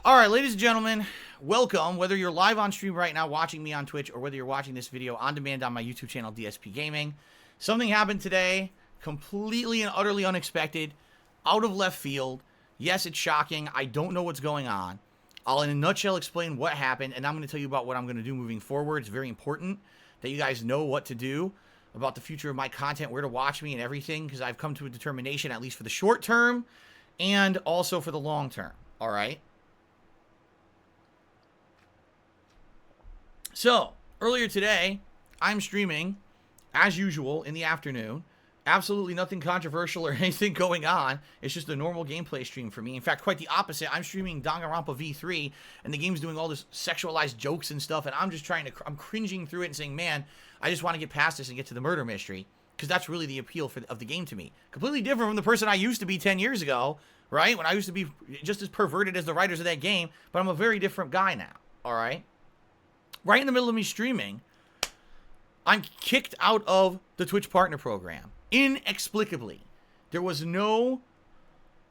All right, ladies and gentlemen, welcome. Whether you're live on stream right now watching me on Twitch or whether you're watching this video on demand on my YouTube channel, DSPGaming, something happened today, completely and utterly unexpected, out of left field. Yes, it's shocking. I don't know what's going on. I'll, in a nutshell, explain what happened, and I'm going to tell you about what I'm going to do moving forward. It's very important that you guys know what to do about the future of my content, where to watch me and everything, because I've come to a determination, at least for the short term, and also for the long term. All right? So, earlier today, I'm streaming, as usual, in the afternoon. Absolutely nothing controversial or anything going on. It's just a normal gameplay stream for me. In fact, quite the opposite. I'm streaming Danganronpa V3, and the game's doing all this sexualized jokes and stuff, and I'm just I'm cringing through it and saying, man, I just want to get past this and get to the murder mystery, because that's really the appeal of the game to me. Completely different from the person I used to be 10 years ago, right? When I used to be just as perverted as the writers of that game, but I'm a very different guy now, all right? Right in the middle of me streaming, I'm kicked out of the Twitch Partner Program. Inexplicably. There was no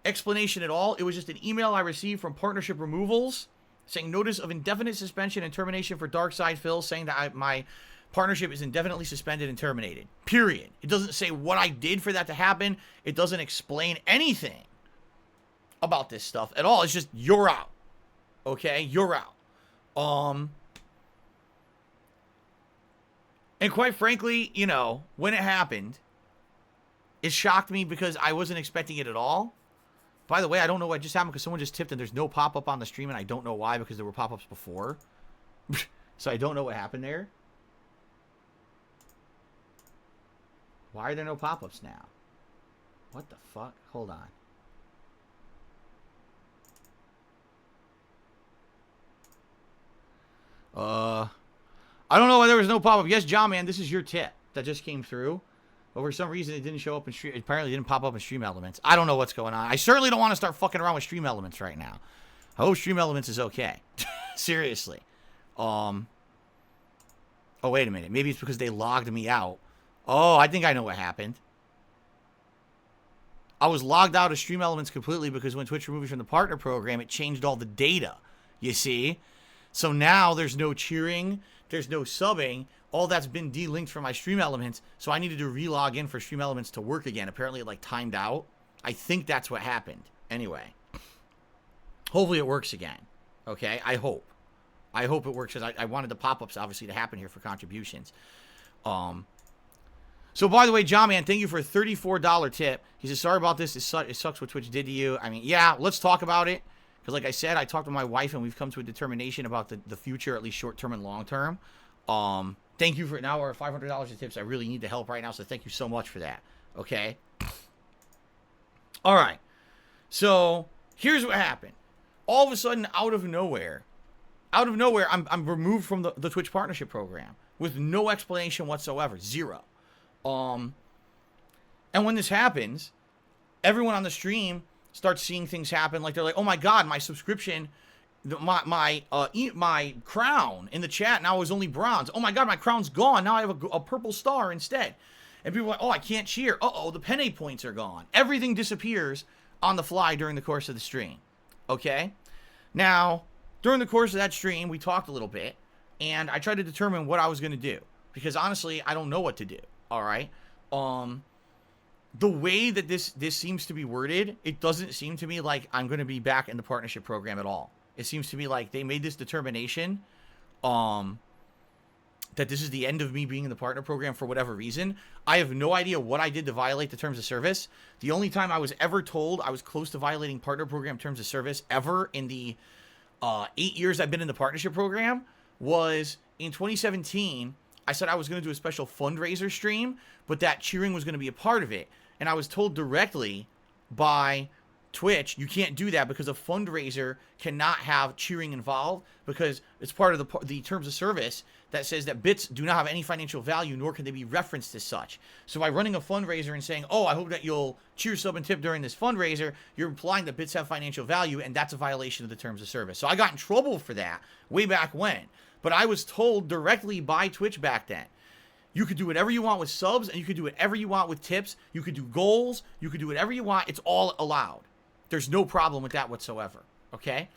explanation at all. It was just an email I received from Partnership Removals saying notice of indefinite suspension and termination for Darkside Phil, saying that my partnership is indefinitely suspended and terminated. Period. It doesn't say what I did for that to happen. It doesn't explain anything about this stuff at all. It's just, you're out. Okay? You're out. And quite frankly, you know, when it happened, it shocked me because I wasn't expecting it at all. By the way, I don't know what just happened because someone just tipped and there's no pop-up on the stream, and I don't know why, because there were pop-ups before. So I don't know what happened there. Why are there no pop-ups now? What the fuck? Hold on. I don't know why there was no pop-up. Yes, John, man, this is your tip that just came through. But for some reason, it didn't show up in stream. It apparently didn't pop up in Stream Elements. I don't know what's going on. I certainly don't want to start fucking around with Stream Elements right now. I hope Stream Elements is okay. Seriously. Oh, wait a minute. Maybe it's because they logged me out. Oh, I think I know what happened. I was logged out of Stream Elements completely because when Twitch removed me from the partner program, it changed all the data. You see? So now there's no cheering. There's no subbing. All that's been delinked from my Stream Elements, so I needed to re-log in for Stream Elements to work again. Apparently it like timed out. I think that's what happened. Anyway. Hopefully it works again. Okay? I hope. I hope it works, because I wanted the pop-ups obviously to happen here for contributions. So by the way, John Man, thank you for a $34 tip. He says, sorry about this. It sucks what Twitch did to you. I mean, yeah, let's talk about it. Because like I said, I talked to my wife and we've come to a determination about the future, at least short-term and long-term. Thank you for now our $500 in tips. I really need the help right now, so thank you so much for that. Okay? All right. So, here's what happened. All of a sudden, out of nowhere, I'm removed from the Twitch Partnership Program with no explanation whatsoever. Zero. And when this happens, everyone on the stream starts seeing things happen. Like, they're like, oh my God, my subscription... my crown in the chat now is only bronze. Oh my God, my crown's gone. Now I have a purple star instead. And people are like, oh, I can't cheer. Uh-oh, the penne points are gone. Everything disappears on the fly during the course of the stream. Okay? Now, during the course of that stream, we talked a little bit, and I tried to determine what I was going to do. Because honestly, I don't know what to do. All right? The way that this seems to be worded, it doesn't seem to me like I'm going to be back in the partnership program at all. It seems to me like they made this determination that this is the end of me being in the partner program for whatever reason. I have no idea what I did to violate the terms of service. The only time I was ever told I was close to violating partner program terms of service ever in the 8 years I've been in the partnership program was in 2017. I said I was going to do a special fundraiser stream, but that cheering was going to be a part of it. And I was told directly by Twitch, you can't do that because a fundraiser cannot have cheering involved because it's part of the terms of service that says that bits do not have any financial value, nor can they be referenced as such. So by running a fundraiser and saying, oh, I hope that you'll cheer, sub, and tip during this fundraiser, you're implying that bits have financial value, and that's a violation of the terms of service. So I got in trouble for that way back when. But I was told directly by Twitch back then, you could do whatever you want with subs, and you could do whatever you want with tips. You could do goals. You could do whatever you want. It's all allowed. There's no problem with that whatsoever, okay?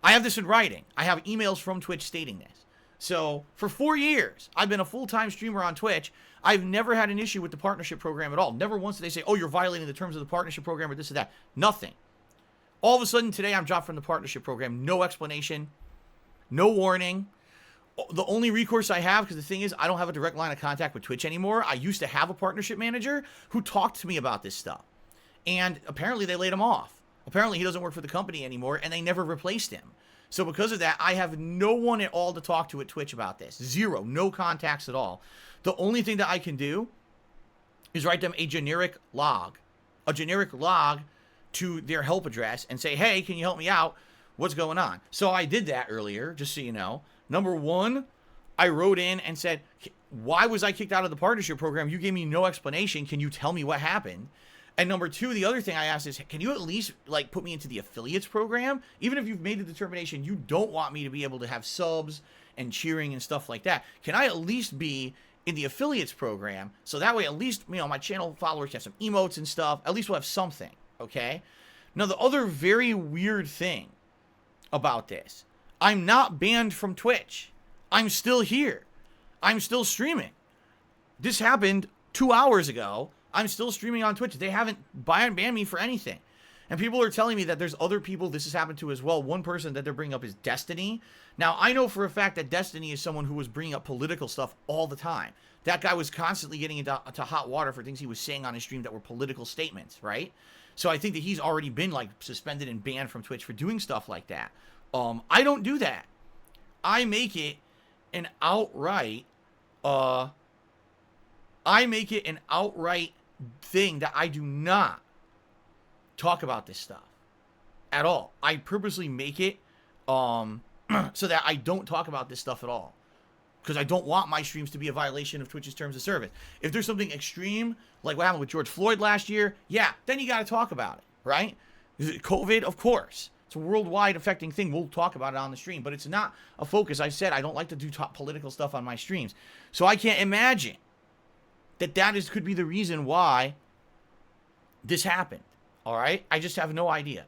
I have this in writing. I have emails from Twitch stating this. So for 4 years, I've been a full-time streamer on Twitch. I've never had an issue with the partnership program at all. Never once did they say, oh, you're violating the terms of the partnership program or this or that. Nothing. All of a sudden today, I'm dropped from the partnership program. No explanation. No warning. The only recourse I have, because the thing is, I don't have a direct line of contact with Twitch anymore. I used to have a partnership manager who talked to me about this stuff. And apparently they laid him off. Apparently he doesn't work for the company anymore, and they never replaced him. So because of that, I have no one at all to talk to at Twitch about this. Zero. No contacts at all. The only thing that I can do is write them a generic log. A generic log to their help address and say, hey, can you help me out? What's going on? So I did that earlier, just so you know. Number one, I wrote in and said, why was I kicked out of the partnership program? You gave me no explanation. Can you tell me what happened? And number two, the other thing I asked is, can you at least like put me into the affiliates program? Even if you've made the determination you don't want me to be able to have subs and cheering and stuff like that, can I at least be in the affiliates program? So that way, at least, you know, my channel followers have some emotes and stuff. At least we'll have something, okay? Now, the other very weird thing about this, I'm not banned from Twitch. I'm still here. I'm still streaming. This happened 2 hours ago. I'm still streaming on Twitch. They haven't banned me for anything. And people are telling me that there's other people this has happened to as well. One person that they're bringing up is Destiny. Now, I know for a fact that Destiny is someone who was bringing up political stuff all the time. That guy was constantly getting into hot water for things he was saying on his stream that were political statements, right? So I think that he's already been, like, suspended and banned from Twitch for doing stuff like that. I don't do that. I make it an outright, thing that I do not talk about this stuff at all. I purposely make it so that I don't talk about this stuff at all, because I don't want my streams to be a violation of Twitch's terms of service. If there's something extreme like what happened with George Floyd last year, yeah, then you got to talk about it, right? COVID, of course. It's a worldwide affecting thing. We'll talk about it on the stream, but it's not a focus. I said I don't like to do political stuff on my streams. So I can't imagine that could be the reason why this happened. All right? I just have no idea.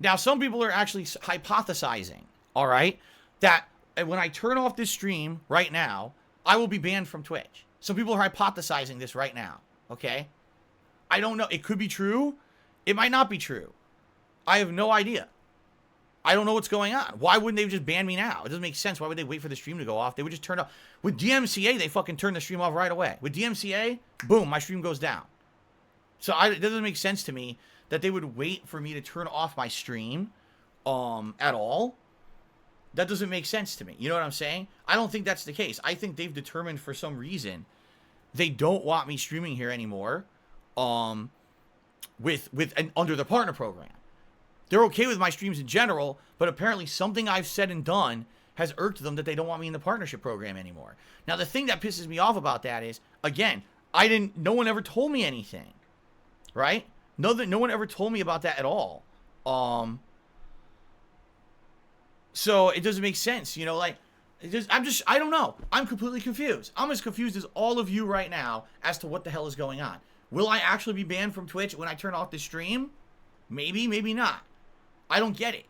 Now, some people are actually hypothesizing, all right, that when I turn off this stream right now, I will be banned from Twitch. Some people are hypothesizing this right now, okay? I don't know. It could be true. It might not be true. I have no idea. I don't know what's going on. Why wouldn't they just ban me now? It doesn't make sense. Why would they wait for the stream to go off? They would just turn it off. With DMCA, they fucking turn the stream off right away. With DMCA, boom, my stream goes down. So it doesn't make sense to me that they would wait for me to turn off my stream at all. That doesn't make sense to me. You know what I'm saying? I don't think that's the case. I think they've determined for some reason they don't want me streaming here anymore under the partner program. They're okay with my streams in general, but apparently something I've said and done has irked them that they don't want me in the partnership program anymore. Now, the thing that pisses me off about that is, again, no one ever told me anything, right? No one ever told me about that at all. So it doesn't make sense, you know, like, I don't know. I'm completely confused. I'm as confused as all of you right now as to what the hell is going on. Will I actually be banned from Twitch when I turn off the stream? Maybe, maybe not. I don't get it.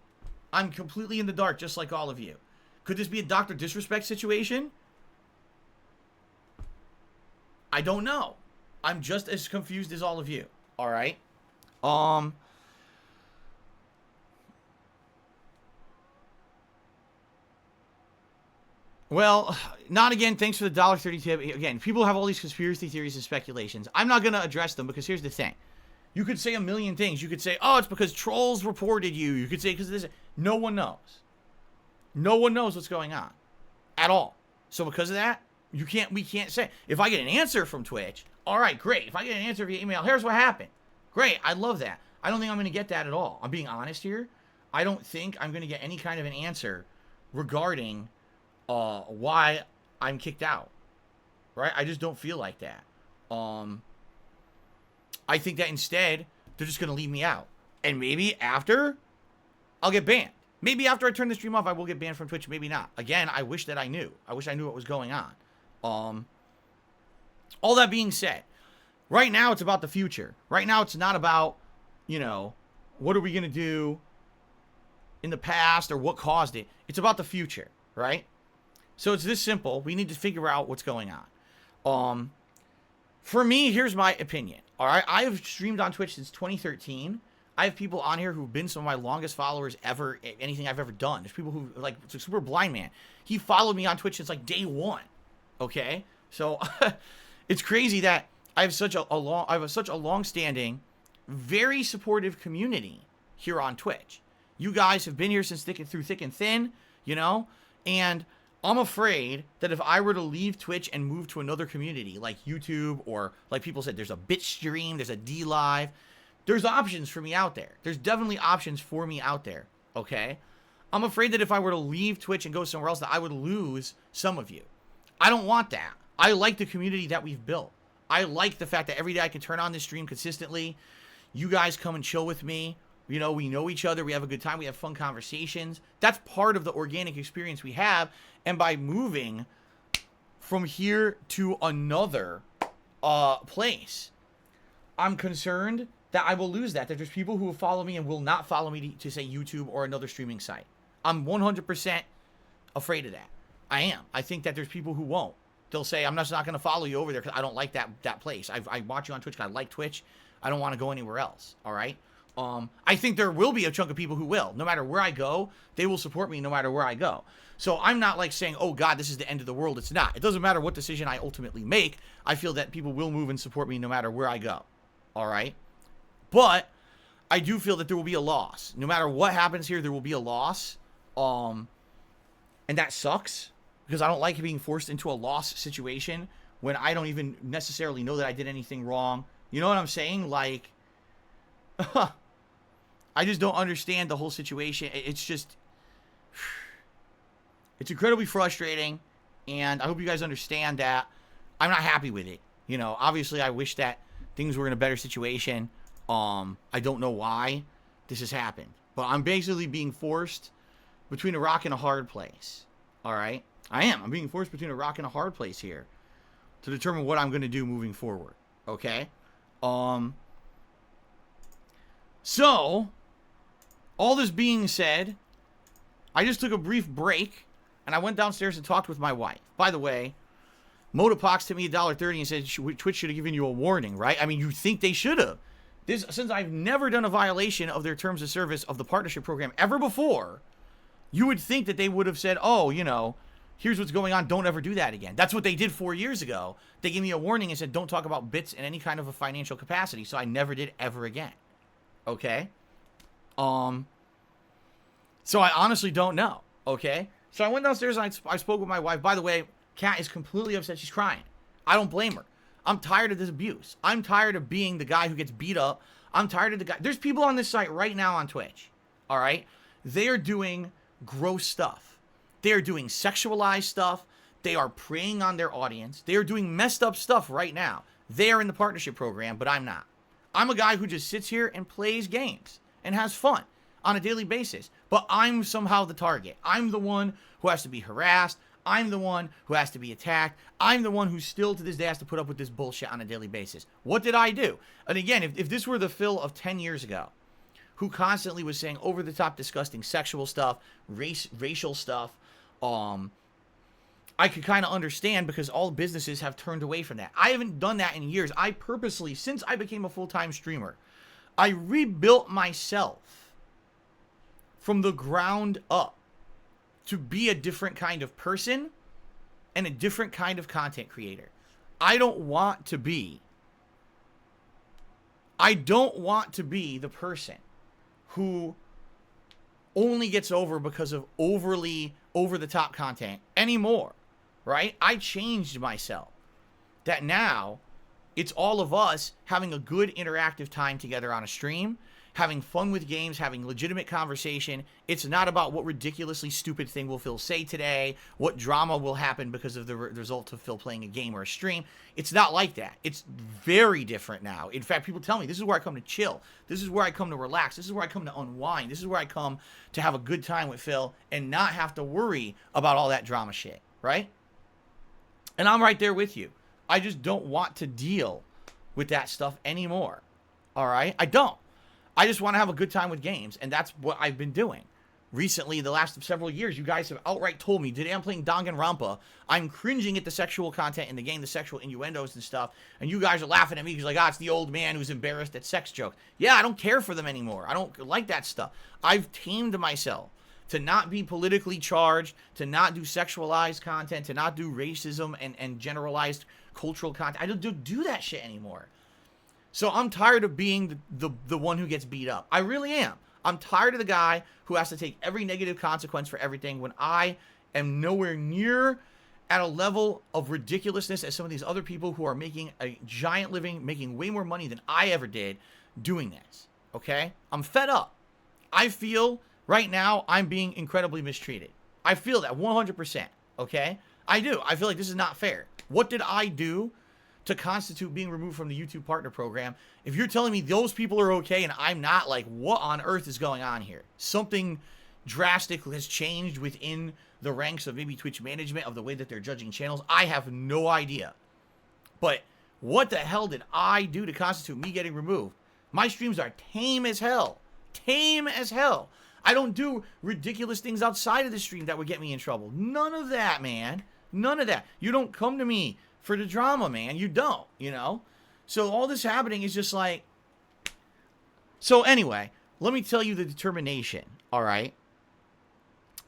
I'm completely in the dark, just like all of you. Could this be a Dr. Disrespect situation? I don't know. I'm just as confused as all of you. All right? Well, not again. Thanks for the $1.30 tip. Again, people have all these conspiracy theories and speculations. I'm not going to address them because here's the thing. You could say a million things. You could say, oh, it's because trolls reported you. You could say because of this. No one knows. No one knows what's going on at all. So because of that, we can't say. If I get an answer from Twitch, all right, great. If I get an answer via email, here's what happened. Great. I love that. I don't think I'm going to get that at all. I'm being honest here. I don't think I'm going to get any kind of an answer regarding why I'm kicked out. Right? I just don't feel like that. I think that instead, they're just going to leave me out. And maybe after, I'll get banned. Maybe after I turn the stream off, I will get banned from Twitch. Maybe not. Again, I wish that I knew. I wish I knew what was going on. All that being said, right now it's about the future. Right now it's not about, you know, what are we going to do in the past or what caused it. It's about the future, right? So it's this simple. We need to figure out what's going on. For me, here's my opinion. All right, I have streamed on Twitch since 2013. I have people on here who've been some of my longest followers ever, anything I've ever done. There's people who, like, Super Blind Man. He followed me on Twitch since, like, day one. Okay? So, it's crazy that I have such a long-standing, very supportive community here on Twitch. You guys have been here since through thick and thin, you know? And I'm afraid that if I were to leave Twitch and move to another community, like YouTube, or like people said, there's a Bitstream, there's a DLive, there's options for me out there. There's definitely options for me out there, okay? I'm afraid that if I were to leave Twitch and go somewhere else, that I would lose some of you. I don't want that. I like the community that we've built. I like the fact that every day I can turn on this stream consistently. You guys come and chill with me. You know, we know each other. We have a good time. We have fun conversations. That's part of the organic experience we have. And by moving from here to another place, I'm concerned that I will lose that. That there's people who will follow me and will not follow me to say YouTube or another streaming site. I'm 100% afraid of that. I am. I think that there's people who won't. They'll say, I'm just not going to follow you over there because I don't like that place. I watch you on Twitch because I like Twitch. I don't want to go anywhere else. All right? I think there will be a chunk of people who will. No matter where I go, they will support me no matter where I go. So I'm not like saying, oh God, this is the end of the world. It's not. It doesn't matter what decision I ultimately make. I feel that people will move and support me no matter where I go. All right? But I do feel that there will be a loss. No matter what happens here, there will be a loss. And that sucks because I don't like being forced into a loss situation when I don't even necessarily know that I did anything wrong. You know what I'm saying? Like, I just don't understand the whole situation. It's just, it's incredibly frustrating. And I hope you guys understand that I'm not happy with it. You know, obviously I wish that things were in a better situation. I don't know why this has happened, but I'm basically being forced between a rock and a hard place. All right. I'm being forced between a rock and a hard place here to determine what I'm going to do moving forward. Okay. So all this being said, I just took a brief break and I went downstairs and talked with my wife. By the way, Motopox to me $1.30 and said Twitch should have given you a warning, right? I mean, you think they should have. Since I've never done a violation of their terms of service of the partnership program ever before, you would think that they would have said, oh, you know, here's what's going on. Don't ever do that again. That's what they did 4 years ago. They gave me a warning and said, don't talk about bits in any kind of a financial capacity. So I never did ever again. Okay. So I honestly don't know. Okay. So I went downstairs and I spoke with my wife. By the way, Kat is completely upset. She's crying. I don't blame her. I'm tired of this abuse. I'm tired of being the guy who gets beat up. I'm tired of the guy. There's people on this site right now on Twitch. All right. They are doing gross stuff. They are doing sexualized stuff. They are preying on their audience. They are doing messed up stuff right now. They are in the partnership program, but I'm not. I'm a guy who just sits here and plays games and has fun on a daily basis. But I'm somehow the target. I'm the one who has to be harassed. I'm the one who has to be attacked. I'm the one who still to this day has to put up with this bullshit on a daily basis. What did I do? And again, if this were the Phil of 10 years ago, who constantly was saying over-the-top disgusting sexual stuff, racial stuff, I could kind of understand because all businesses have turned away from that. I haven't done that in years. I purposely, since I became a full-time streamer, I rebuilt myself from the ground up to be a different kind of person and a different kind of content creator. I don't want to be the person who only gets over because of overly over-the-top content anymore, right? I changed myself. That now, it's all of us having a good interactive time together on a stream, having fun with games, having legitimate conversation. It's not about what ridiculously stupid thing will Phil say today, what drama will happen because of the result of Phil playing a game or a stream. It's not like that. It's very different now. In fact, people tell me this is where I come to chill. This is where I come to relax. This is where I come to unwind. This is where I come to have a good time with Phil and not have to worry about all that drama shit, right? And I'm right there with you. I just don't want to deal with that stuff anymore. All right? I don't. I just want to have a good time with games, and that's what I've been doing, recently, the last several years, you guys have outright told me, today I'm playing Danganronpa, I'm cringing at the sexual content in the game, the sexual innuendos and stuff, and you guys are laughing at me because like, it's the old man who's embarrassed at sex jokes. Yeah, I don't care for them anymore. I don't like that stuff. I've tamed myself to not be politically charged, to not do sexualized content, to not do racism and generalized cultural content. I don't do that shit anymore. So I'm tired of being the one who gets beat up. I really am. I'm tired of the guy who has to take every negative consequence for everything when I am nowhere near at a level of ridiculousness as some of these other people who are making a giant living, making way more money than I ever did doing this. Okay? I'm fed up. I feel right now I'm being incredibly mistreated. I feel that 100%. Okay? I do. I feel like this is not fair. What did I do to constitute being removed from the YouTube partner program? If you're telling me those people are okay and I'm not, like, what on earth is going on here? Something drastic has changed within the ranks of maybe Twitch management of the way that they're judging channels. I have no idea. But what the hell did I do to constitute me getting removed? My streams are tame as hell. Tame as hell. I don't do ridiculous things outside of the stream that would get me in trouble. None of that, man. None of that. You don't come to me for the drama, man. You don't, you know? So all this happening is just like... So anyway, let me tell you the determination, all right?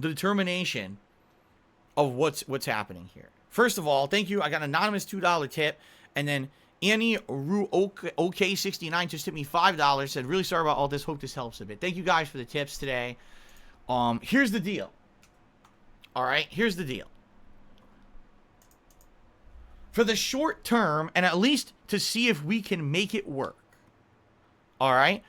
The determination of what's happening here. First of all, thank you. I got an anonymous $2 tip. And then Annie Ru OK69 just tipped me $5. Said, really sorry about all this. Hope this helps a bit. Thank you guys for the tips today. Here's the deal. All right? Here's the deal. For the short term, and at least to see if we can make it work, all right?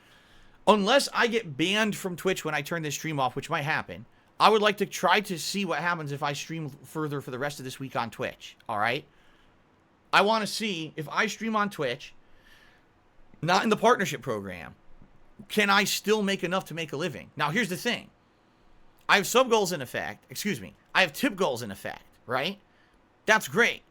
Unless I get banned from Twitch when I turn this stream off, which might happen, I would like to try to see what happens if I stream further for the rest of this week on Twitch, all right? I want to see if I stream on Twitch, not in the partnership program, can I still make enough to make a living? Now, here's the thing. I have sub goals in effect. Excuse me. I have tip goals in effect, right? That's great.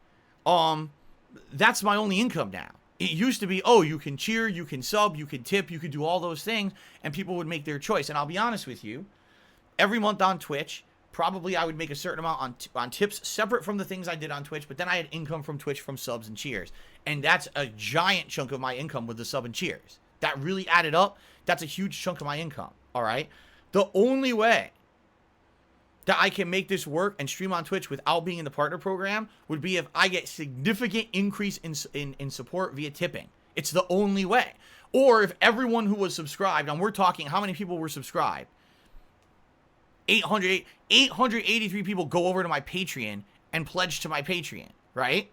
That's my only income now. It used to be, oh, you can cheer, you can sub, you can tip, you can do all those things, and people would make their choice. And I'll be honest with you, every month on Twitch, probably I would make a certain amount on tips separate from the things I did on Twitch, but then I had income from Twitch from subs and cheers. And that's a giant chunk of my income with the sub and cheers. That really added up. That's a huge chunk of my income, all right? The only way that I can make this work and stream on Twitch without being in the partner program would be if I get significant increase in support via tipping. It's the only way. Or if everyone who was subscribed, and we're talking how many people were subscribed, 883 people go over to my Patreon and pledge to my Patreon, right?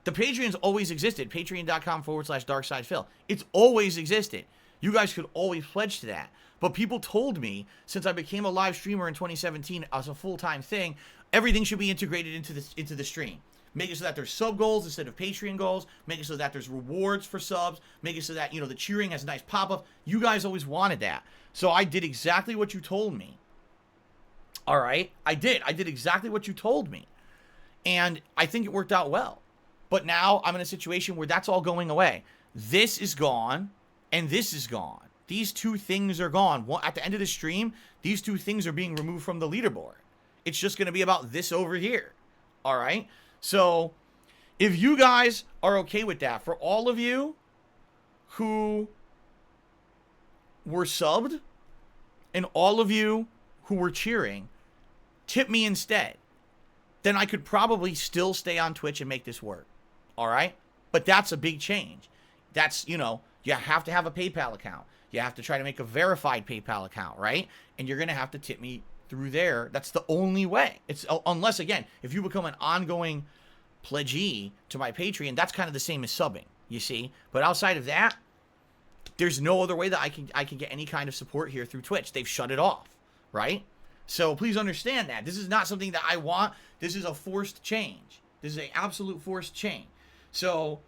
The Patreon's always existed. Patreon.com/DarkSidePhil. It's always existed. You guys could always pledge to that. But people told me, since I became a live streamer in 2017 as a full-time thing, everything should be integrated into the stream. Make it so that there's sub goals instead of Patreon goals. Make it so that there's rewards for subs. Make it so that, you know, the cheering has a nice pop-up. You guys always wanted that. So I did exactly what you told me. All right? I did exactly what you told me. And I think it worked out well. But now I'm in a situation where that's all going away. This is gone, and this is gone. These two things are gone. At the end of the stream, these two things are being removed from the leaderboard. It's just going to be about this over here. All right? So, if you guys are okay with that, for all of you who were subbed and all of you who were cheering, tip me instead. Then I could probably still stay on Twitch and make this work. All right? But that's a big change. That's, you know, you have to have a PayPal account. You have to try to make a verified PayPal account, right? And you're going to have to tip me through there. That's the only way. It's unless, again, if you become an ongoing pledgee to my Patreon, that's kind of the same as subbing, you see? But outside of that, there's no other way that I can get any kind of support here through Twitch. They've shut it off, right? So please understand that. This is not something that I want. This is a forced change. This is an absolute forced change. So,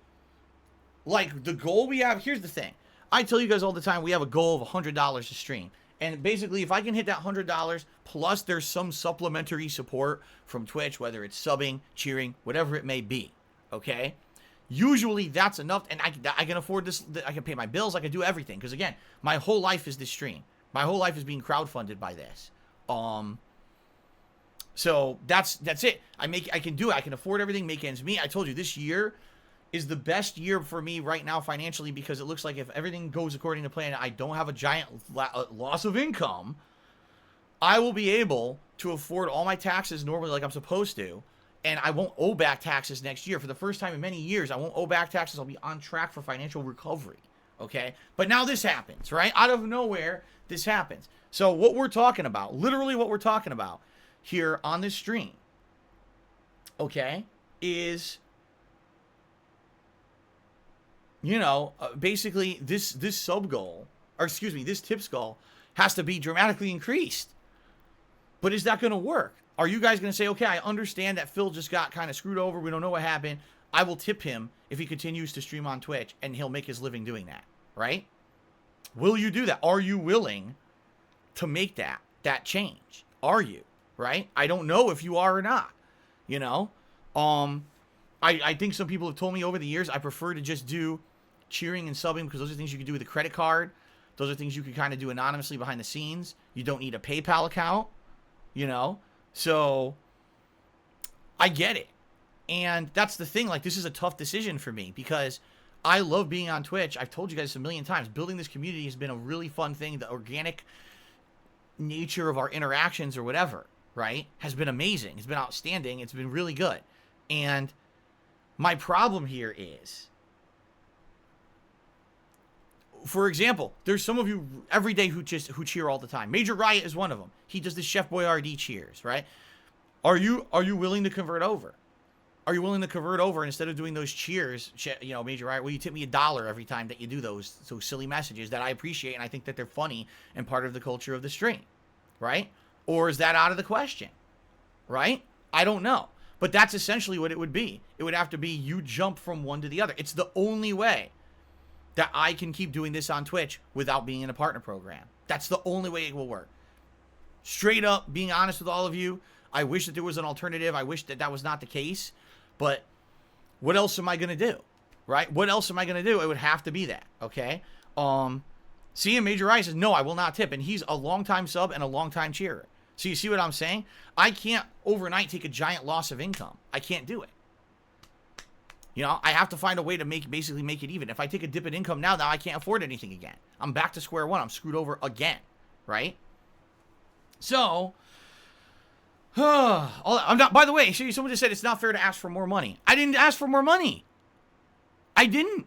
like, the goal we have, here's the thing. I tell you guys all the time, we have a goal of $100 a stream. And basically, if I can hit that $100, plus there's some supplementary support from Twitch, whether it's subbing, cheering, whatever it may be, okay? Usually, that's enough, and I can afford this. I can pay my bills. I can do everything. Because, again, my whole life is this stream. My whole life is being crowdfunded by this, So that's it. I can do it. I can afford everything, make ends meet. I told you this year is the best year for me right now financially, because it looks like if everything goes according to plan, I don't have a giant loss of income, I will be able to afford all my taxes normally like I'm supposed to, and I won't owe back taxes next year. For the first time in many years, I won't owe back taxes. I'll be on track for financial recovery, okay? But now this happens, right? Out of nowhere, this happens. So what we're talking about, literally what we're talking about here on this stream, okay, is, you know, basically this sub goal, or excuse me, this tips goal has to be dramatically increased. But is that going to work? Are you guys going to say, okay, I understand that Phil just got kind of screwed over. We don't know what happened. I will tip him if he continues to stream on Twitch, and he'll make his living doing that, right? Will you do that? Are you willing to make that change? Are you, right? I don't know if you are or not, you know? I think some people have told me over the years I prefer to just do cheering and subbing, because those are things you can do with a credit card. Those are things you can kind of do anonymously behind the scenes. You don't need a PayPal account, you know? So I get it. And that's the thing. Like, this is a tough decision for me because I love being on Twitch. I've told you guys a million times, building this community has been a really fun thing. The organic nature of our interactions or whatever, right, has been amazing. It's been outstanding. It's been really good. And my problem here is, for example, there's some of you every day who cheer all the time. Major Riot is one of them. He does the Chef Boyardee cheers, right? Are you willing to convert over? Are you willing to convert over, and instead of doing those cheers, you know, Major Riot, will you tip me $1 every time that you do those silly messages that I appreciate and I think that they're funny and part of the culture of the stream, right? Or is that out of the question, right? I don't know. But that's essentially what it would be. It would have to be you jump from one to the other. It's the only way that I can keep doing this on Twitch without being in a partner program. That's the only way it will work. Straight up, being honest with all of you, I wish that there was an alternative. I wish that that was not the case. But what else am I going to do? Right? What else am I going to do? It would have to be that. Okay? CM Major Rice says, no, I will not tip. And he's a longtime sub and a longtime cheerer. So you see what I'm saying? I can't overnight take a giant loss of income. I can't do it. You know, I have to find a way to basically make it even. If I take a dip in income now I can't afford anything again. I'm back to square one. I'm screwed over again, right? So, I'm not. By the way, someone just said it's not fair to ask for more money. I didn't ask for more money. I didn't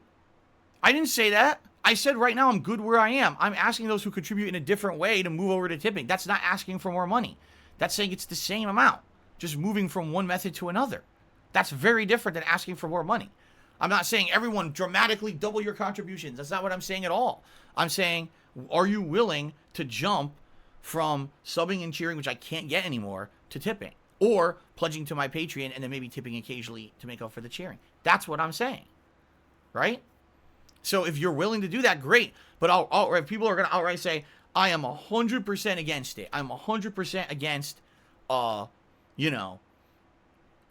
say that. I said right now I'm good where I am. I'm asking those who contribute in a different way to move over to tipping. That's not asking for more money. That's saying it's the same amount, just moving from one method to another. That's very different than asking for more money. I'm not saying everyone dramatically double your contributions. That's not what I'm saying at all. I'm saying, are you willing to jump from subbing and cheering, which I can't get anymore, to tipping? Or pledging to my Patreon and then maybe tipping occasionally to make up for the cheering? That's what I'm saying. Right? So if you're willing to do that, great. But people are going to outright say, I am 100% against it. I'm 100% against, you know,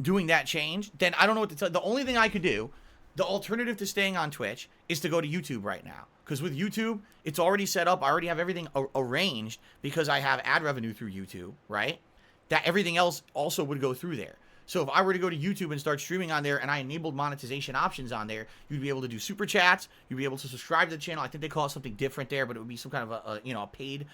doing that change. Then I don't know what to tell. The only thing I could do, the alternative to staying on Twitch, is to go to YouTube right now. Because with YouTube, it's already set up. I already have everything arranged because I have ad revenue through YouTube, right? That everything else also would go through there. So if I were to go to YouTube and start streaming on there and I enabled monetization options on there, you'd be able to do super chats. You'd be able to subscribe to the channel. I think they call it something different there, but it would be some kind of a paid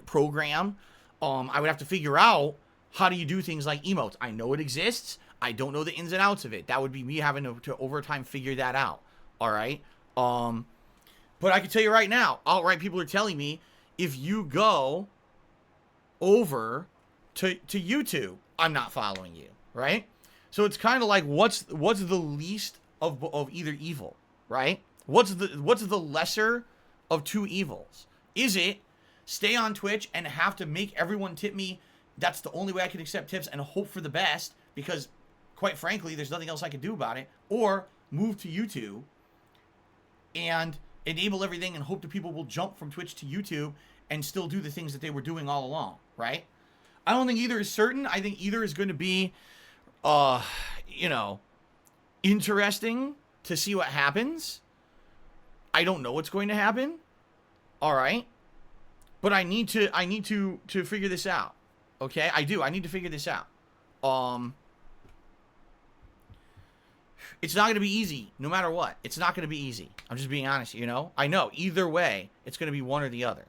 program. I would have to figure out, how do you do things like emotes? I know it exists. I don't know the ins and outs of it. That would be me having to over time figure that out. All right. But I can tell you right now, outright people are telling me, if you go over to YouTube, I'm not following you. Right? So it's kind of like, what's the least of either evil, right? What's the lesser of two evils? Is it stay on Twitch and have to make everyone tip me? That's the only way I can accept tips and hope for the best, because quite frankly, there's nothing else I can do about it. Or move to YouTube and enable everything and hope that people will jump from Twitch to YouTube and still do the things that they were doing all along, right? I don't think either is certain. I think either is going to be you know, interesting to see what happens. I don't know what's going to happen. All right. But I need to figure this out. Okay? I do. I need to figure this out. It's not going to be easy, no matter what. It's not going to be easy. I'm just being honest, you know? I know. Either way, it's going to be one or the other.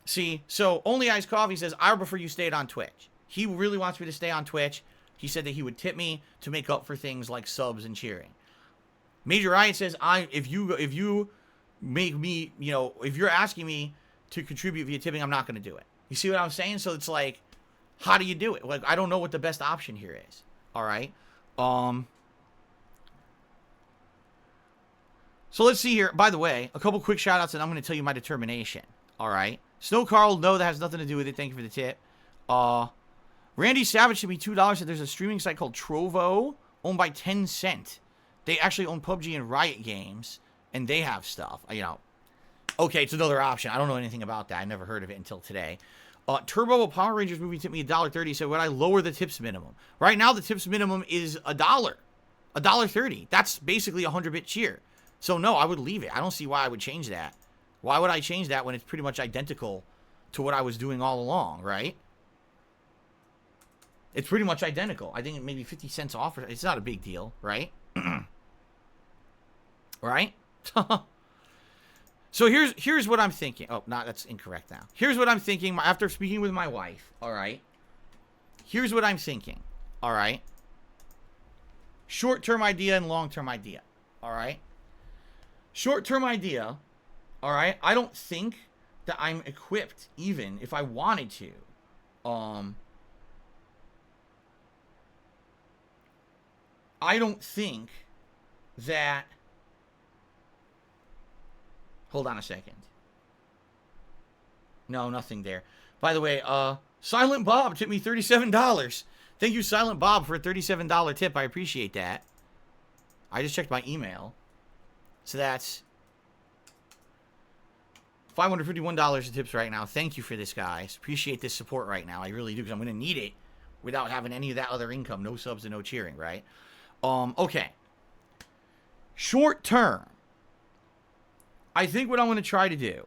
See, so Only Iced Coffee says, I would prefer you stayed on Twitch. He really wants me to stay on Twitch. He said that he would tip me to make up for things like subs and cheering. Major Riot says, if you make me, you know, if you're asking me to contribute via tipping, I'm not going to do it. You see what I'm saying? So it's like, how do you do it? Like, I don't know what the best option here is. All right. So let's see here. By the way, a couple quick shout outs and I'm going to tell you my determination. All right. Snow Carl, no, that has nothing to do with it. Thank you for the tip. Randy Savage should be $2 that there's a streaming site called Trovo owned by Tencent. They actually own PUBG and Riot Games, and they have stuff, you know. Okay, it's another option. I don't know anything about that. I never heard of it until today. Turbo, a Power Rangers movie, tipped me $1.30. So would I lower the tips minimum? Right now, the tips minimum is $1. $1.30. That's basically a 100-bit cheer. So no, I would leave it. I don't see why I would change that. Why would I change that when it's pretty much identical to what I was doing all along, right? It's pretty much identical. I think maybe 50 cents off. It's not a big deal, right? Right? So here's what I'm thinking. Oh, no, that's incorrect now. Here's what I'm thinking after speaking with my wife, all right? Here's what I'm thinking, all right? Short-term idea and long-term idea, all right? Short-term idea, all right? I don't think that I'm equipped, even if I wanted to. I don't think that... Hold on a second. No, nothing there. By the way, Silent Bob tipped me $37. Thank you, Silent Bob, for a $37 tip. I appreciate that. I just checked my email. So that's $551 in tips right now. Thank you for this, guys. Appreciate this support right now. I really do, because I'm going to need it without having any of that other income. No subs and no cheering, right? Okay. Short term. I think what I'm going to try to do,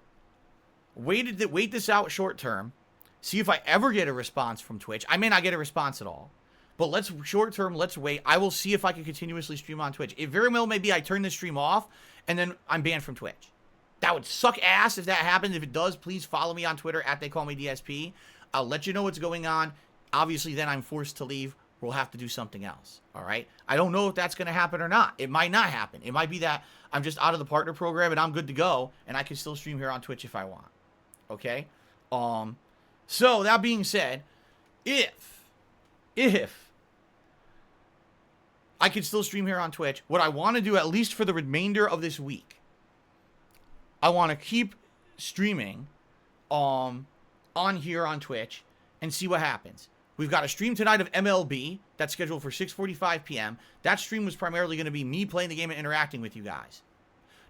wait this out short term, see if I ever get a response from Twitch. I may not get a response at all, but short term, let's wait. I will see if I can continuously stream on Twitch. It very well may be I turn the stream off and then I'm banned from Twitch. That would suck ass if that happens. If it does, please follow me on Twitter at @TheyCallMeDSP. I'll let you know what's going on. Obviously, then I'm forced to leave. We'll have to do something else, all right? I don't know if that's going to happen or not. It might not happen. It might be that I'm just out of the partner program and I'm good to go, and I can still stream here on Twitch if I want, okay? So, that being said, if I could still stream here on Twitch, what I want to do, at least for the remainder of this week, I want to keep streaming on here on Twitch and see what happens. We've got a stream tonight of MLB that's scheduled for 6:45 p.m. That stream was primarily going to be me playing the game and interacting with you guys.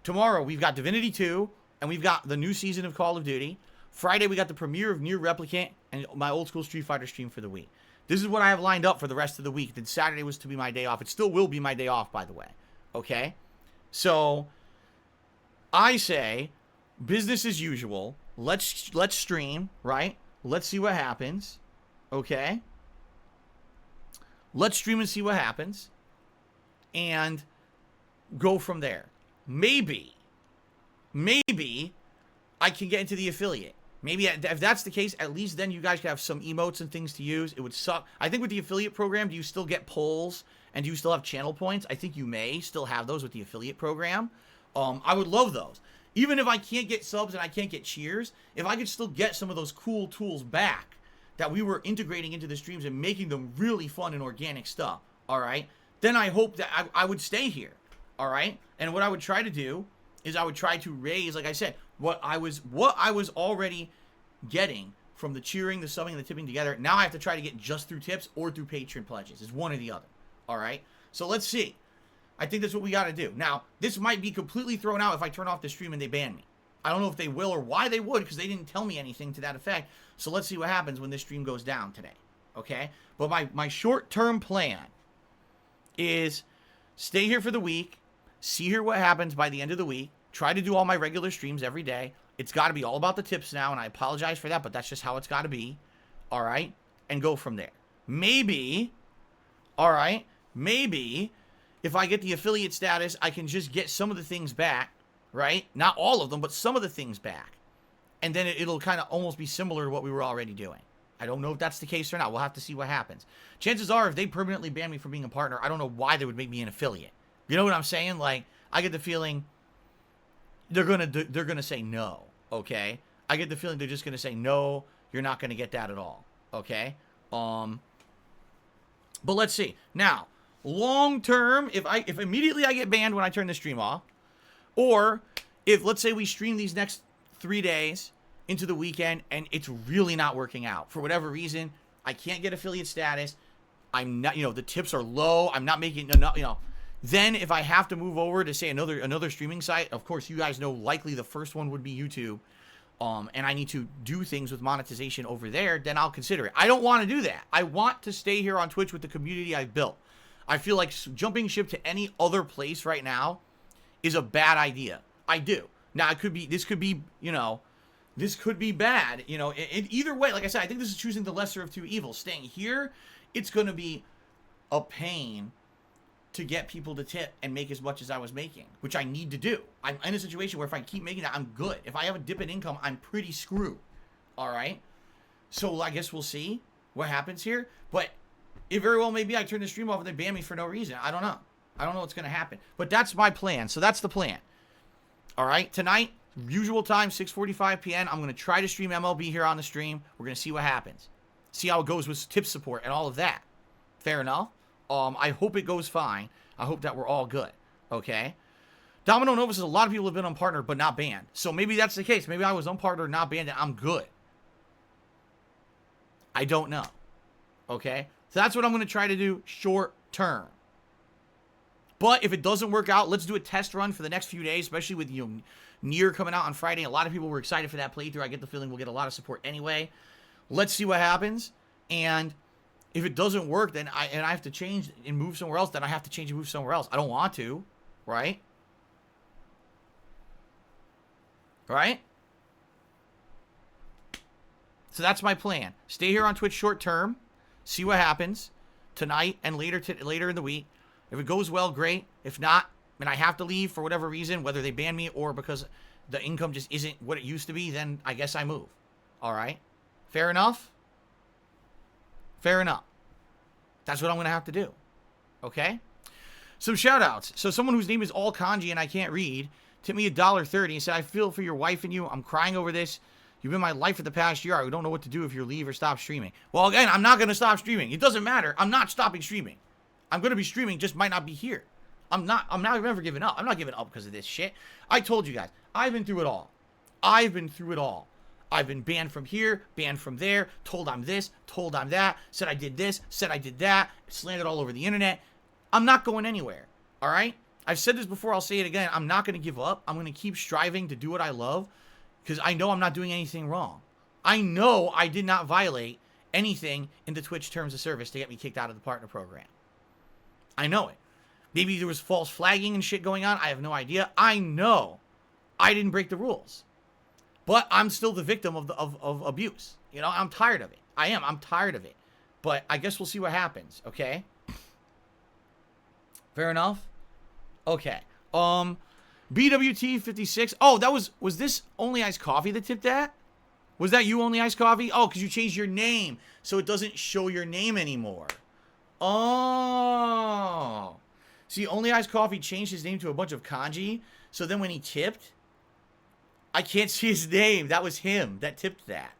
Tomorrow, we've got Divinity 2, and we've got the new season of Call of Duty. Friday, we got the premiere of Near Replicant and my old school Street Fighter stream for the week. This is what I have lined up for the rest of the week. Then Saturday was to be my day off. It still will be my day off, by the way. Okay? So, I say, business as usual. Let's stream, right? Let's see what happens. Okay? Let's stream and see what happens. And go from there. Maybe I can get into the affiliate. Maybe if that's the case, at least then you guys can have some emotes and things to use. It would suck. I think with the affiliate program, do you still get polls? And do you still have channel points? I think you may still have those with the affiliate program. I would love those. Even if I can't get subs and I can't get cheers, if I could still get some of those cool tools back that we were integrating into the streams and making them really fun and organic stuff, all right? Then I hope that I would stay here, all right? And what I would try to do is I would try to raise, like I said, what I was already getting from the cheering, the subbing, and the tipping together. Now I have to try to get just through tips or through Patreon pledges. It's one or the other, all right? So let's see. I think that's what we got to do. Now, this might be completely thrown out if I turn off the stream and they ban me. I don't know if they will or why they would, because they didn't tell me anything to that effect. So let's see what happens when this stream goes down today, okay? But my short-term plan is stay here for the week, see here what happens by the end of the week, try to do all my regular streams every day. It's got to be all about the tips now, and I apologize for that, but that's just how it's got to be. All right? And go from there. Maybe, all right, maybe if I get the affiliate status, I can just get some of the things back, right? Not all of them, but some of the things back. And then it'll kind of almost be similar to what we were already doing. I don't know if that's the case or not. We'll have to see what happens. Chances are, if they permanently ban me from being a partner, I don't know why they would make me an affiliate. You know what I'm saying? Like, I get the feeling they're gonna say no, okay? I get the feeling they're just gonna say no, you're not gonna get that at all, okay? But let's see. Now, long term, if immediately I get banned when I turn the stream off, or if, let's say, we stream these next 3 days into the weekend and it's really not working out for whatever reason, I can't get affiliate status, I'm not, the tips are low, I'm not making enough, then if I have to move over to, say, another streaming site, of course, you guys know likely the first one would be YouTube, and I need to do things with monetization over there, then I'll consider it. I don't want to do that. I want to stay here on Twitch with the community I've built. I feel like jumping ship to any other place right now is a bad idea. I do. Now, this could be bad, either way. Like I said, I think this is choosing the lesser of two evils. Staying here, it's going to be a pain to get people to tip and make as much as I was making, which I need to do. I'm in a situation where if I keep making that, I'm good. If I have a dip in income, I'm pretty screwed. All right? So I guess we'll see what happens here. But it very well may be I turn the stream off and they ban me for no reason. I don't know. I don't know what's going to happen. But that's my plan. So that's the plan. All right? Tonight, usual time, 6:45 p.m. I'm going to try to stream MLB here on the stream. We're going to see what happens. See how it goes with tip support and all of that. Fair enough? I hope it goes fine. I hope that we're all good. Okay? Domino Nova says a lot of people have been unpartnered but not banned. So maybe that's the case. Maybe I was unpartnered, not banned, and I'm good. I don't know. Okay? So that's what I'm going to try to do short term. But if it doesn't work out, let's do a test run for the next few days, especially with Nier coming out on Friday. A lot of people were excited for that playthrough. I get the feeling we'll get a lot of support anyway. Let's see what happens. And if it doesn't work, then I have to change and move somewhere else, then I have to change and move somewhere else. I don't want to, right? Right? So that's my plan. Stay here on Twitch short term, see what happens tonight and later in the week. If it goes well, great. If not, and I have to leave for whatever reason, whether they ban me or because the income just isn't what it used to be, then I guess I move. All right? Fair enough? Fair enough. That's what I'm going to have to do. Okay? Some shout-outs. So someone whose name is all kanji and I can't read tipped me $1.30 and said, I feel for your wife and you. I'm crying over this. You've been my life for the past year. I don't know what to do if you leave or stop streaming. Well, again, I'm not going to stop streaming. It doesn't matter. I'm not stopping streaming. I'm going to be streaming, just might not be here. I'm not ever giving up. I'm not giving up because of this shit. I told you guys, I've been through it all. I've been through it all. I've been banned from here, banned from there, told I'm this, told I'm that, said I did this, said I did that, slandered all over the internet. I'm not going anywhere, all right? I've said this before, I'll say it again. I'm not going to give up. I'm going to keep striving to do what I love because I know I'm not doing anything wrong. I know I did not violate anything in the Twitch terms of service to get me kicked out of the partner program. I know it. Maybe there was false flagging and shit going on. I have no idea. I know I didn't break the rules. But I'm still the victim of abuse. I'm tired of it. I am. I'm tired of it. But I guess we'll see what happens, okay? Fair enough? Okay. BWT56. Oh, was this Only Iced Coffee that tipped that? Was that you, Only Iced Coffee? Oh, because you changed your name, so it doesn't show your name anymore. Oh. See, Only Iced Coffee changed his name to a bunch of kanji, so then when he tipped, I can't see his name. That was him that tipped that.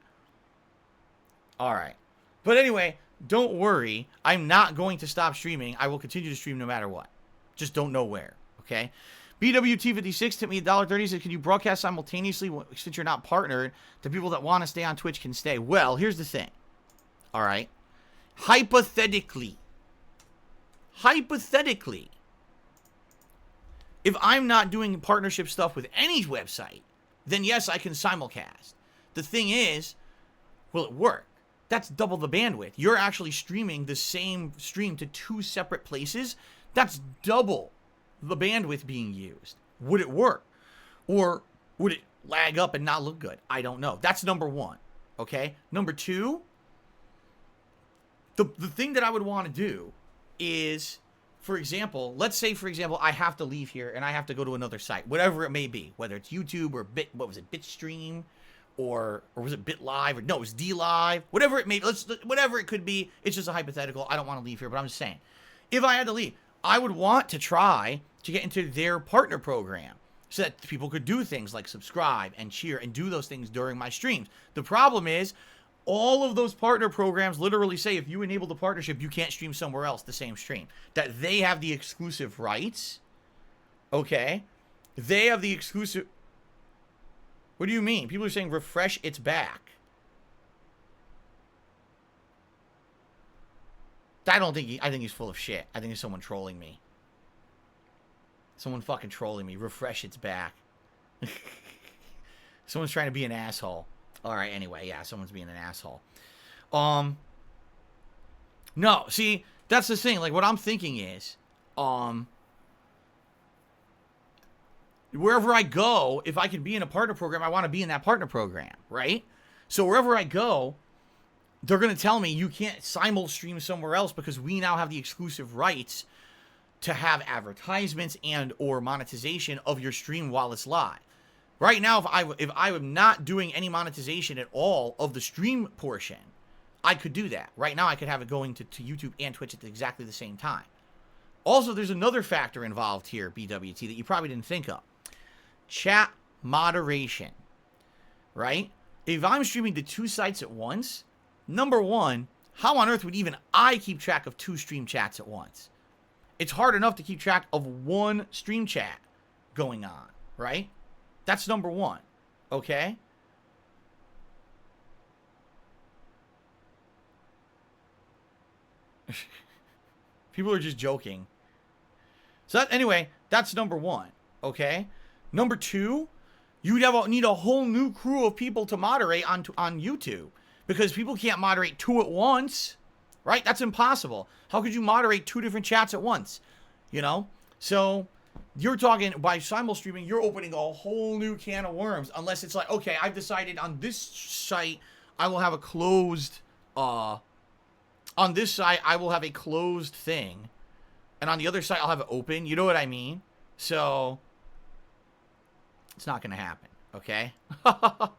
All right. But anyway, don't worry. I'm not going to stop streaming. I will continue to stream no matter what. Just don't know where, okay? BWT56 tipped me $1.30. Said, can you broadcast simultaneously since you're not partnered? The people that want to stay on Twitch can stay. Well, here's the thing. All right. Hypothetically, if I'm not doing partnership stuff with any website, then yes, I can simulcast. The thing is, will it work? That's double the bandwidth. You're actually streaming the same stream to 2 separate places. That's double the bandwidth being used. Would it work? Or would it lag up and not look good. I don't know. That's number one. Okay? Number two, the thing that I would want to do is, for example, let's say, for example, I have to leave here and I have to go to another site, whatever it may be, whether it's YouTube or Bitstream, or was it BitLive, or no, it was DLive, whatever it may, whatever it could be. It's just a hypothetical. I don't want to leave here, but I'm just saying, if I had to leave, I would want to try to get into their partner program so that people could do things like subscribe and cheer and do those things during my streams. The problem is, all of those partner programs literally say if you enable the partnership, you can't stream somewhere else the same stream. That they have the exclusive rights. Okay? They have the exclusive... What do you mean? People are saying refresh, it's back. I think he's full of shit. I think it's someone trolling me. Someone fucking trolling me. Refresh, it's back. Someone's trying to be an asshole. Alright, anyway, yeah, someone's being an asshole. No, see, that's the thing. Like, what I'm thinking is, wherever I go, if I can be in a partner program, I want to be in that partner program, right? So wherever I go, they're going to tell me you can't simul stream somewhere else because we now have the exclusive rights to have advertisements and or monetization of your stream while it's live. Right now, if I am not doing any monetization at all of the stream portion, I could do that. Right now, I could have it going to YouTube and Twitch at exactly the same time. Also, there's another factor involved here, BWT, that you probably didn't think of. Chat moderation, right? If I'm streaming to 2 sites at once, number one, how on earth would even I keep track of 2 stream chats at once? It's hard enough to keep track of 1 stream chat going on, right? That's number one, okay? People are just joking. So anyway, that's number one, okay? Number two, you'd need a whole new crew of people to moderate on YouTube because people can't moderate 2 at once, right? That's impossible. How could you moderate 2 different chats at once? You know? So you're talking, by simul streaming, you're opening a whole new can of worms, unless it's like, okay, I've decided on this site I will have a closed, on this site I will have a closed thing, and on the other site I'll have it open. You know what I mean? So it's not going to happen, okay? Now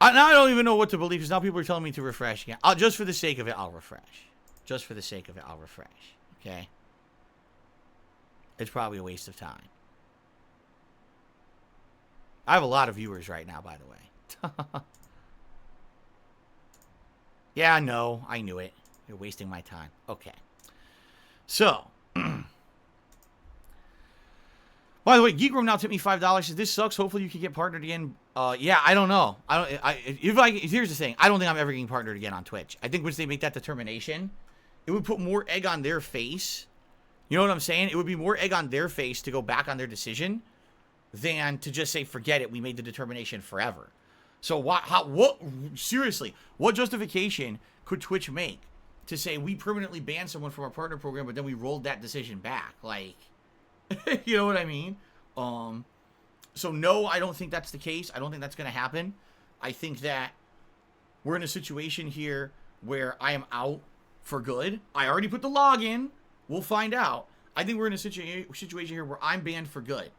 I don't even know what to believe, because now people are telling me to refresh again. Just for the sake of it, I'll refresh. Just for the sake of it, I'll refresh, okay? It's probably a waste of time. I have a lot of viewers right now, by the way. Yeah, no, I knew it. You're wasting my time. Okay. So, by the way, Geek Room now tipped me $5. Says, this sucks. Hopefully you can get partnered again. Yeah, I don't know. Here's the thing. I don't think I'm ever getting partnered again on Twitch. I think once they make that determination, it would put more egg on their face. You know what I'm saying? It would be more egg on their face to go back on their decision than to just say, forget it, we made the determination forever. So seriously, what justification could Twitch make to say we permanently banned someone from our partner program, but then we rolled that decision back? Like, you know what I mean? So no, I don't think that's the case. I don't think that's going to happen. I think that we're in a situation here where I am out for good. I already put the log in. We'll find out. I think we're in a situation here where I'm banned for good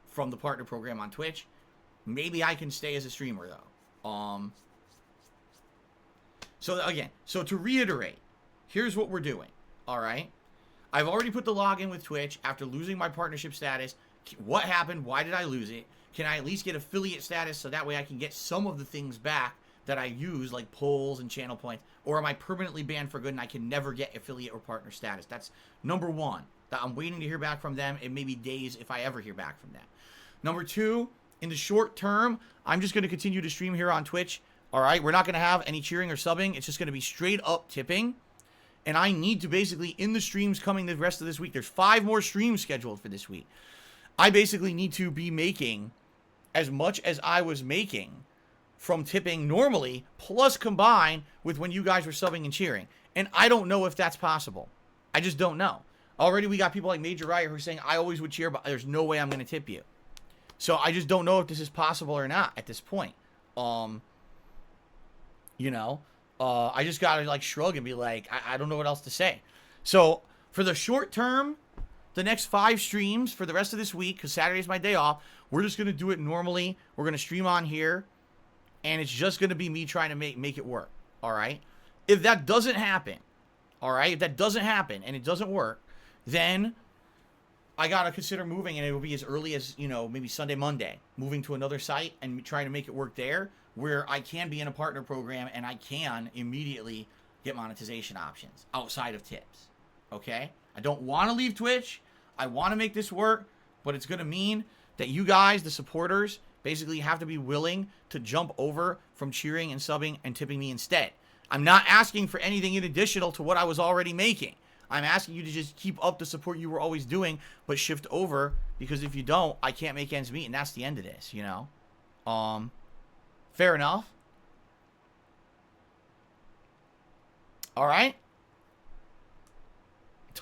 from the partner program on Twitch. Maybe I can stay as a streamer, though. So, again, so to reiterate, here's what we're doing, all right? I've already put the login with Twitch after losing my partnership status. What happened? Why did I lose it? Can I at least get affiliate status so that way I can get some of the things back that I use, like polls and channel points? Or am I permanently banned for good and I can never get affiliate or partner status? That's number one. That I'm waiting to hear back from them. It may be days if I ever hear back from them. Number two, in the short term, I'm just going to continue to stream here on Twitch. All right, we're not going to have any cheering or subbing. It's just going to be straight up tipping. And I need to basically, in the streams coming the rest of this week, there's 5 more streams scheduled for this week. I basically need to be making as much as I was making from tipping normally, plus combine with when you guys were subbing and cheering. And I don't know if that's possible. I just don't know. Already we got people like Major Riot who are saying, I always would cheer, but there's no way I'm going to tip you. So I just don't know if this is possible or not at this point. You know, I just gotta like shrug and be like, I don't know what else to say. So for the short term, the next 5 streams for the rest of this week, because Saturday's my day off, we're just gonna do it normally. We're gonna stream on here, and it's just gonna be me trying to make it work. All right. If that doesn't happen, all right, if that doesn't happen and it doesn't work, then I gotta consider moving, and it will be as early as, you know, maybe Sunday, Monday, moving to another site and trying to make it work there, where I can be in a partner program and I can immediately get monetization options outside of tips. Okay? I don't want to leave Twitch. I want to make this work, but it's going to mean that you guys, the supporters, basically have to be willing to jump over from cheering and subbing and tipping me instead. I'm not asking for anything in additional to what I was already making. I'm asking you to just keep up the support you were always doing, but shift over, because if you don't, I can't make ends meet, and that's the end of this, you know? Fair enough. All right.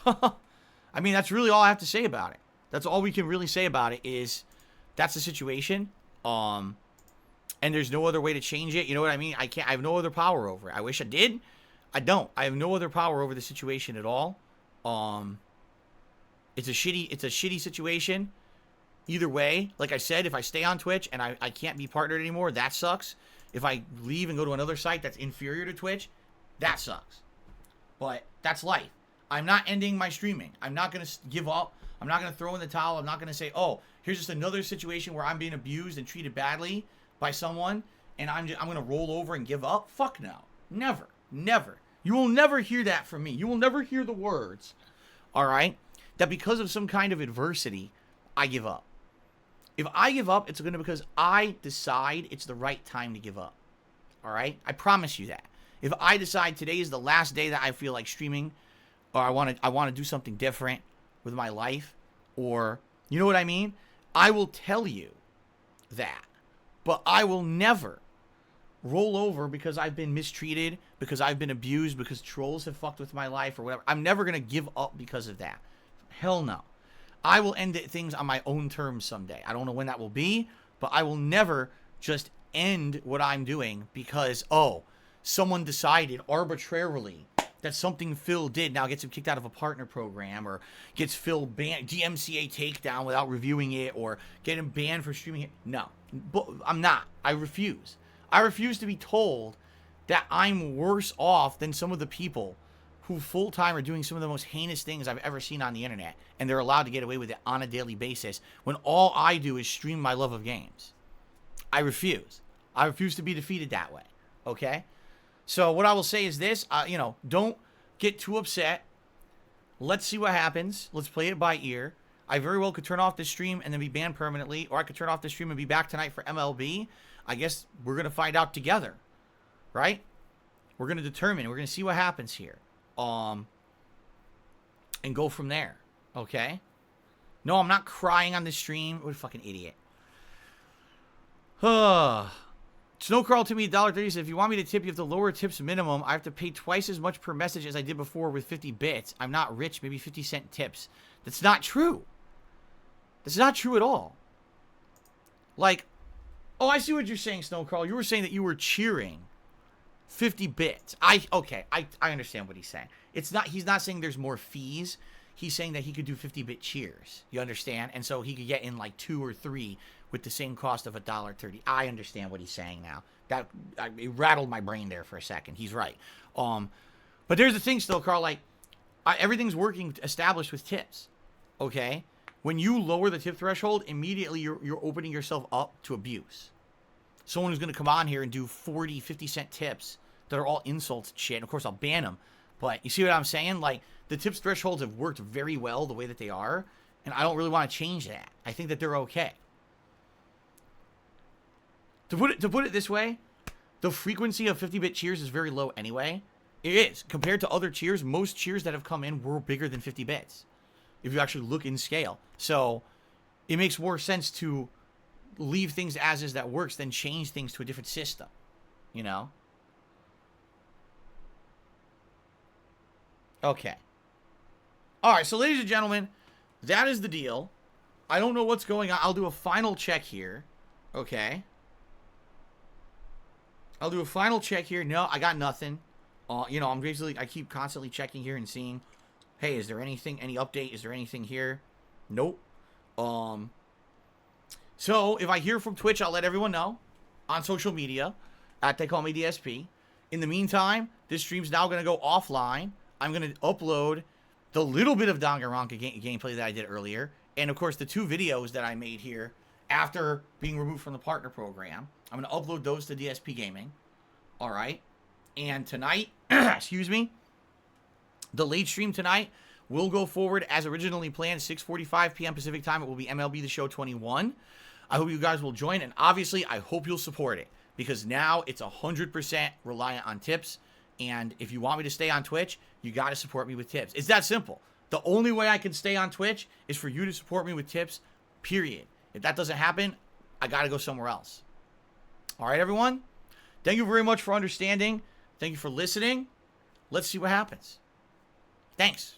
I mean, that's really all I have to say about it. That's all we can really say about it is that's the situation. And there's no other way to change it. You know what I mean? I have no other power over it. I wish I did. I don't. I have no other power over the situation at all. It's a shitty situation. Either way, like I said, if I stay on Twitch and I can't be partnered anymore, that sucks. If I leave and go to another site that's inferior to Twitch, that sucks. But that's life. I'm not ending my streaming. I'm not going to give up. I'm not going to throw in the towel. I'm not going to say, oh, here's just another situation where I'm being abused and treated badly by someone, and I'm going to roll over and give up. Fuck no. Never. Never. You will never hear that from me. You will never hear the words, all right, that because of some kind of adversity, I give up. If I give up, it's going to be because I decide it's the right time to give up. All right? I promise you that. If I decide today is the last day that I feel like streaming, or I want to do something different with my life, or you know what I mean? I will tell you that. But I will never roll over because I've been mistreated, because I've been abused, because trolls have fucked with my life or whatever. I'm never going to give up because of that. Hell no. I will end things on my own terms someday. I don't know when that will be, but I will never just end what I'm doing because, oh, someone decided arbitrarily that something Phil did now gets him kicked out of a partner program, or gets Phil banned, DMCA takedown without reviewing it, or get him banned for streaming it. No, but I'm not. I refuse. I refuse to be told that I'm worse off than some of the people who full-time are doing some of the most heinous things I've ever seen on the internet, and they're allowed to get away with it on a daily basis when all I do is stream my love of games. I refuse. I refuse to be defeated that way, okay? So what I will say is this, you know, don't get too upset. Let's see what happens. Let's play it by ear. I very well could turn off this stream and then be banned permanently, or I could turn off this stream and be back tonight for MLB. I guess we're going to find out together, right? We're going to determine. We're going to see what happens here. And go from there. Okay? No, I'm not crying on this stream. What a fucking idiot. Snowcrawl to me, $1.30 says, if you want me to tip, you have to lower tips minimum. I have to pay twice as much per message as I did before with 50 bits. I'm not rich, maybe 50-cent tips. That's not true. That's not true at all. Like, oh, I see what you're saying, Snowcrawl. You were saying that you were cheering 50 bits. Okay, I understand what he's saying. It's not, he's not saying there's more fees. He's saying that he could do 50-bit cheers. You understand? And so he could get in like 2 or 3 with the same cost of $1.30. I understand what he's saying now. It rattled my brain there for a second. He's right. But there's the thing still, Carl, like, everything's working established with tips. Okay? When you lower the tip threshold, immediately you're opening yourself up to abuse. Someone who's going to come on here and do 40, 50-cent tips that are all insults and shit. And of course, I'll ban them. But you see what I'm saying? Like, the tips thresholds have worked very well the way that they are. And I don't really want to change that. I think that they're okay. To put it this way, the frequency of 50-bit cheers is very low anyway. It is. Compared to other cheers, most cheers that have come in were bigger than 50 bits. If you actually look in scale. So, it makes more sense to leave things as is that works than change things to a different system. You know? Okay. Alright, so ladies and gentlemen, that is the deal. I don't know what's going on. I'll do a final check here. Okay. I'll do a final check here. No, I got nothing. You know, I keep constantly checking here and seeing, hey, is there anything, any update? Is there anything here? Nope. So if I hear from Twitch, I'll let everyone know on social media at They Call Me DSP. In the meantime, this stream's now going to go offline. I'm going to upload the little bit of Danganronpa gameplay that I did earlier, and of course the 2 videos that I made here after being removed from the partner program. I'm going to upload those to DSPGaming. All right. And tonight, excuse me, the late stream tonight will go forward as originally planned, 6:45 p.m. Pacific time. It will be MLB The Show 21. I hope you guys will join, and obviously, I hope you'll support it, because now it's 100% reliant on tips, and if you want me to stay on Twitch, you got to support me with tips. It's that simple. The only way I can stay on Twitch is for you to support me with tips, period. If that doesn't happen, I got to go somewhere else. All right, everyone? Thank you very much for understanding. Thank you for listening. Let's see what happens. Thanks.